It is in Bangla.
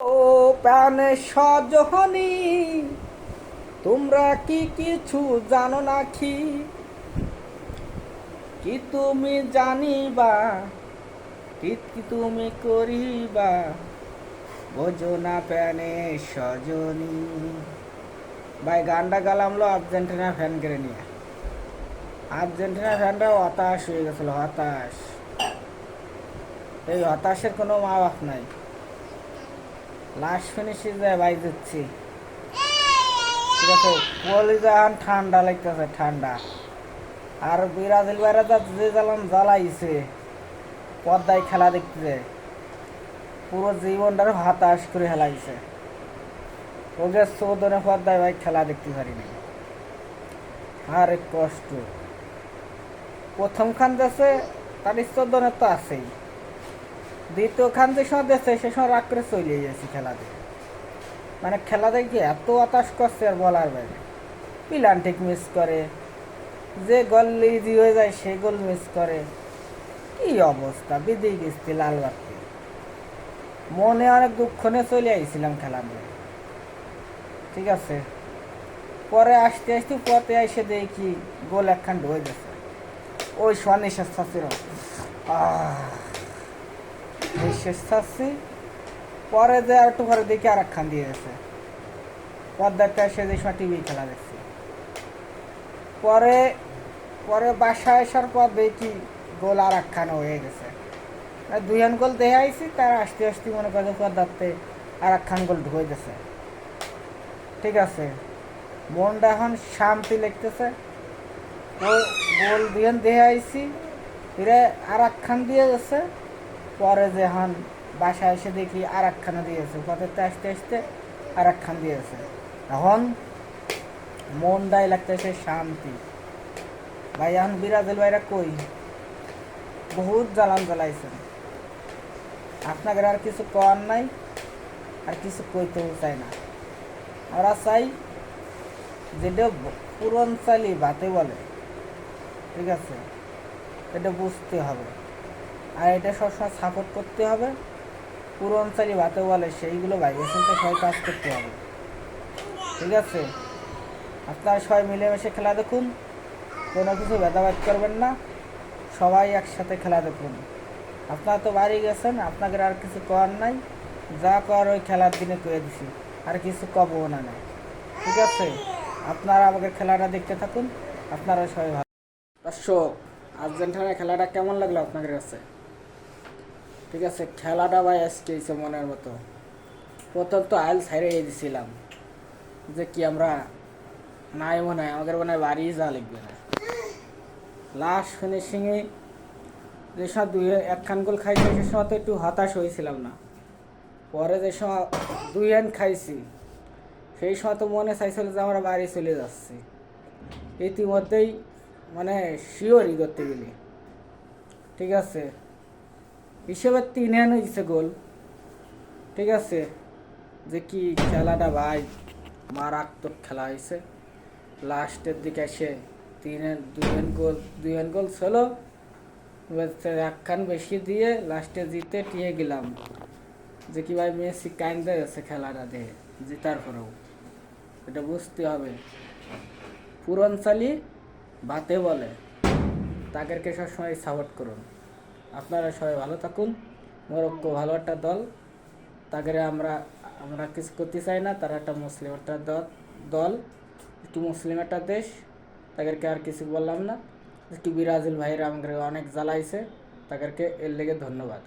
ও প্রাণে সজনী, তোমরা কি কিছু জানো নাকি? কি তুমি জানিবা, কি তুমি করিবা, বোঝো না প্রাণে সজনী। ভাই গানটা গালাম লো আর্জেন্টিনা ফ্যান করে নিয়ে। আর্জেন্টিনা ফ্যানরা হতাশ হয়ে গেছিল, হতাশ। এই হতাশের কোনো মা বাপ নাই। লাস্ট ফিনিশে যায় ভাই দিচ্ছি, ঠিক আছে। কলিজা এখন ঠান্ডা লাগতেছে, ঠান্ডা। আর ব্রাজিল বাইরে যে জ্বালান জ্বালাইছে পর্দায় খেলা দেখতে, পুরো জীবনটার হতাশ করে হেলাইছে। ওদের চৌদনে পর্দায় ভাই খেলা দেখতে পারিনি, আর কষ্ট। প্রথম খান দেশে তার চৌদনে তো আছেই, দ্বিতীয় খান যে সময় দেশে সে সময় রাগ করে চলে গেছি খেলা দেখে। মানে খেলা দেখে এত হতাশ করছে আর বলার বাইরে। পিলান্টিক মিস করে, যে গোল ইজি হয়ে যায় সে গোল মিস করে। কি অবস্থা, বিদেই গেছি লাল বাতি। মনে অনেক দুঃখ নিয়ে চলে আইছিলাম খেলা নিয়ে, ঠিক আছে। পরে আসতে আসতে পথে এসে দেখি গোল একখান ঢয়ে গেছে। ওই সময় নিঃশ্বাস ছাড়ছিল, নিঃশ্বাস ছাড়ছি। পরে যে আর একটু পরে দেখি আর একখান দিয়ে গেছে। পর্দাটা এসে যে সময় টিভি খেলা দেখছি। পরে পরে বাসায় আসার পর দেখি গোল আর একখান হয়ে গেছে। দুই রান গোল দেখে আইসি, তার আসতে আসতে মনে করে পর্দাতে আর একখান গোল ঢুকে গেছে, ঠিক আছে। মনটা এখন শান্তি লাগতেছে। ও গোল দিয়ে দেখে আইসি, ফিরে আর একখান দিয়ে গেছে। পরে যে এখন বাসায় এসে দেখি আর একখানা দিয়েছে, পথেতে আসতে আসতে আর একখান দিয়েছে। এখন মনটাই লাগতেছে শান্তি। ভাই এখন ব্রাজিল ভাইরা কই, বহুত জ্বালান জ্বালাইছেন। আপনাদের আর কিছু করার নাই, আর কিছু কইতেও চাই না। আমরা চাই যেটা পুরনচালি বাতে বলে, ঠিক আছে, এটা বুঝতে হবে। আর এটা সবসময় সাপোর্ট করতে হবে। পুরনচালি বাতে বলে সেইগুলো বাইরে চিন্তা সবাই কাজ করতে হবে, ঠিক আছে। আপনারা সবাই মিলেমিশে খেলা দেখুন, কোনো কিছু ভেদাভেদ করবেন না, সবাই একসাথে খেলা দেখুন। আপনারা তো বাড়ি গেছেন, আপনাদের আর কিছু করার নাই। যা করার ওই খেলার দিনে করে দিছি, আর কিছু কবও না নাই, ঠিক আছে। আপনারা আমাকে খেলাটা দেখতে থাকুন, আপনারা সবাই ভালো। দর্শক, আর্জেন্টিনার খেলাটা কেমন লাগলো আপনাদের কাছে? ঠিক আছে, খেলাটা ভাই আজকে হয়েছে মনের মতো। প্রথম তো আইল ছাইড়ে দিয়েছিলাম যে কি আমরা নাই মনে হয়, আমাদের মনে হয় বাড়ি যা লিখবে না। লাস্ট ফিনিশিংয়ে যে সময় একখান গোল খাইছি সে সময় তো একটু হতাশ হয়েছিলাম না। পরে যে সময় 2 রান খাইছি সেই সময় তো মনে চাইছিল যে আমরা বাড়ি চলে যাচ্ছি। ইতিমধ্যেই মানে শিওরই করতে গেলি, ঠিক আছে। হিসেবে 3 রান হয়েছে গোল, ঠিক আছে। যে কি খেলাটা ভাই মারাত্মক খেলা হয়েছে। লাস্টের দিকে এসে 2 রান গোল ছিল, একখান বেশি দিয়ে লাস্টে জিতে টিয়ে গেলাম। যে কি ভাই মেসি কাইন্দে গেছে খেলাটা দেখে জিতার পরেও। এটা বুঝতে হবে, পুরনচালি ভাতে বলে, তাদেরকে সবসময় সাপোর্ট করুন। আপনারা সবাই ভালো থাকুন। মরক্কো ভালো একটা দল, তাদের আমরা আমরা কিছু করতে চাই না। তারা একটা মুসলিম একটা দল, একটু মুসলিম একটা দেশ, তাদেরকে আর কিছু বললাম না। একটু ব্রাজিল ভাইরা আমাদের অনেক জ্বালাইছে, তাদেরকে এর লেগে ধন্যবাদ।